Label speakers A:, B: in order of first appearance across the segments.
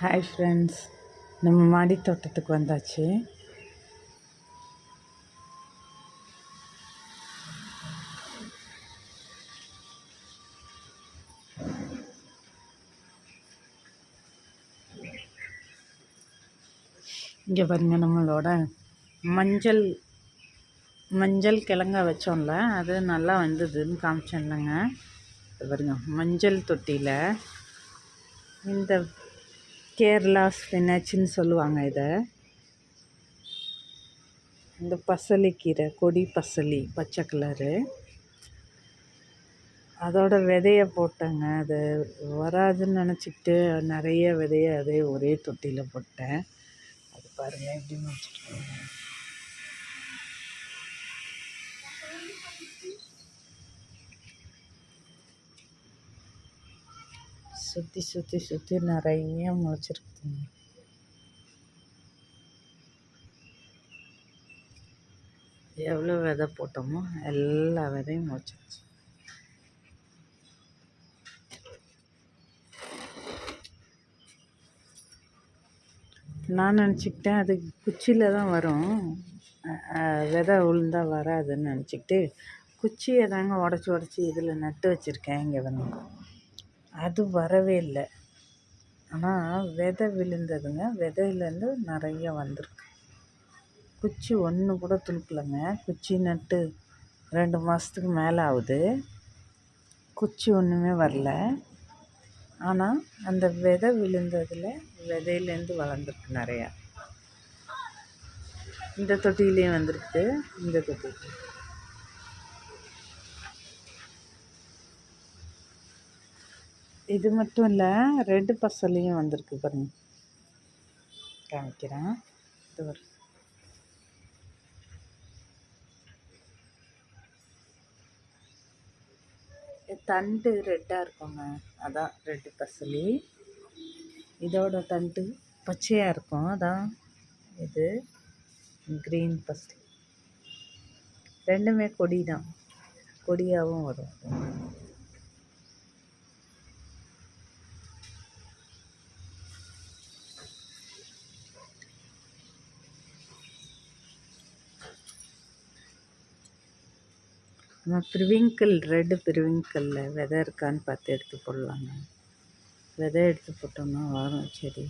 A: Hi friends, நம்ம மாடி தோட்டத்துக்கு வந்தாச்சு. இங்கே பாருங்க, நம்மளோட மஞ்சள் கிழங்க வச்சோம்ல, அது நல்லா வந்ததுன்னு காமிச்சேன் இல்லைங்க. பாருங்க, மஞ்சள் தொட்டியில் இந்த கேரளா ஸ்பினாச்சின்னு சொல்லுவாங்க இதை. இந்த பசலிக்கீரை, கொடி பசலி, பச்சை கலரு, அதோட விதையை போட்டேங்க. அது வராதுன்னு நினச்சிக்கிட்டு நிறைய விதையை அதே ஒரே தொட்டியில் போட்டேன். அது பாருங்கள் எப்படி வச்சுருக்கேன். சுற்றி சுற்றி சுற்றி நிறைய முளைச்சிருக்குதுங்க. எவ்வளோ விதை போட்டோமோ எல்லா விதையும் முளைச்சிருச்சு. நான் நினச்சிக்கிட்டேன் அது குச்சியில் தான் வரும், விதை உளுந்தால் வராதுன்னு நினச்சிக்கிட்டு குச்சியை தாங்க உடச்சி இதில் நட்டு வச்சுருக்கேன். இங்கே வந்து அது வரவே இல்லை. ஆனால் விதை விழுந்ததுங்க. விதையிலேருந்து நிறைய வந்திருக்கு. குச்சி ஒன்று கூட துளுக்கலைங்க. குச்சி நட்டு 2 மாதத்துக்கு மேலே ஆகுது. குச்சி ஒன்றுமே வரல. ஆனால் அந்த விதை விழுந்ததில் விதையிலேருந்து வளர்ந்துருக்கு நிறையா. இந்த தொட்டிலையும் வந்திருக்கு. இந்த தொட்டிலையும் இது மட்டும் இல்லை, ரெட்டு பசலையும் வந்திருக்கு பாருங்க. காமிக்கிறேன். இது ஒரு தண்டு ரெட்டாக இருக்குங்க, அதான் ரெட்டு பசலி. இதோட தண்டு பச்சையாக இருக்கும், அதான் இது க்ரீன் பசலி. ரெண்டுமே கொடி தான், கொடியாகவும் வரும். நம்ம பிரிவிங்கிள், ரெட்டு பிரிவிங்கிளில் விதை இருக்கான்னு பார்த்து எடுத்து போடலாங்க. விதை எடுத்து போட்டோம்னா வரும் செடி.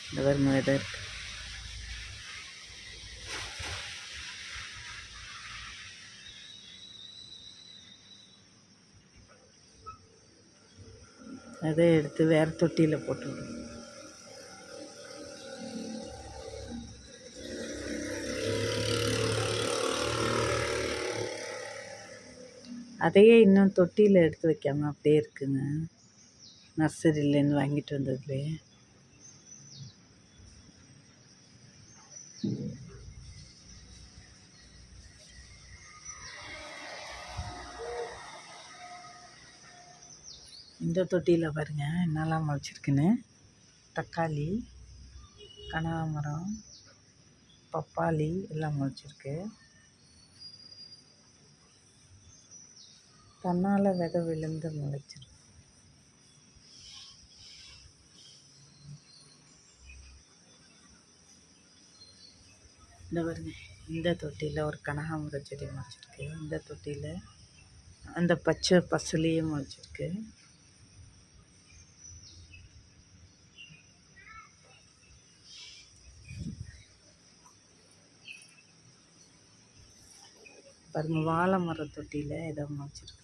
A: இந்த வரும் விதை இருக்கு. அதை எடுத்து வேறு தொட்டியில் போட்டுவிடும். அதையே இன்னும் தொட்டியில் எடுத்து வைக்காமல் அப்படியே இருக்குங்க. நர்சரியிலேருந்து வாங்கிட்டு வந்ததுலேயே. இந்த தொட்டியில் பாருங்கள் என்னெல்லாம் முளைச்சிருக்குன்னு. தக்காளி, கனகாமரம், பப்பாளி எல்லாம் முளைச்சிருக்கு. தன்னால் விதை விழுந்து முளைச்சிருக்கு. இந்த பாருங்க, இந்த தொட்டியில் ஒரு கனகாமர செடி முளைச்சிருக்கு. இந்த தொட்டியில் அந்த பச்சை பசலியும் முளைச்சிருக்கு. பாருங்க, வாழை மர தொட்டியில் இதை முளைச்சிருக்கு.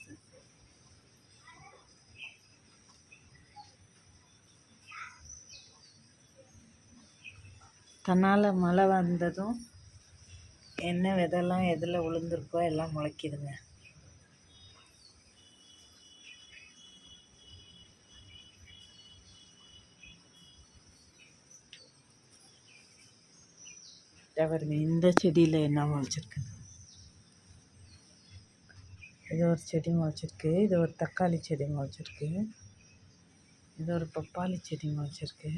A: தன்னால் மழை வந்ததும் என்ன விதெல்லாம் எதில் விழுந்திருக்கோ எல்லாம் முளைக்குதுங்க. பாருங்க, இந்த செடியில் என்ன முளைச்சிருக்கு. இது ஒரு செடி முளைச்சிருக்கு. இது ஒரு தக்காளி செடி முளைச்சிருக்கு. இது ஒரு பப்பாளி செடி முளைச்சிருக்கு.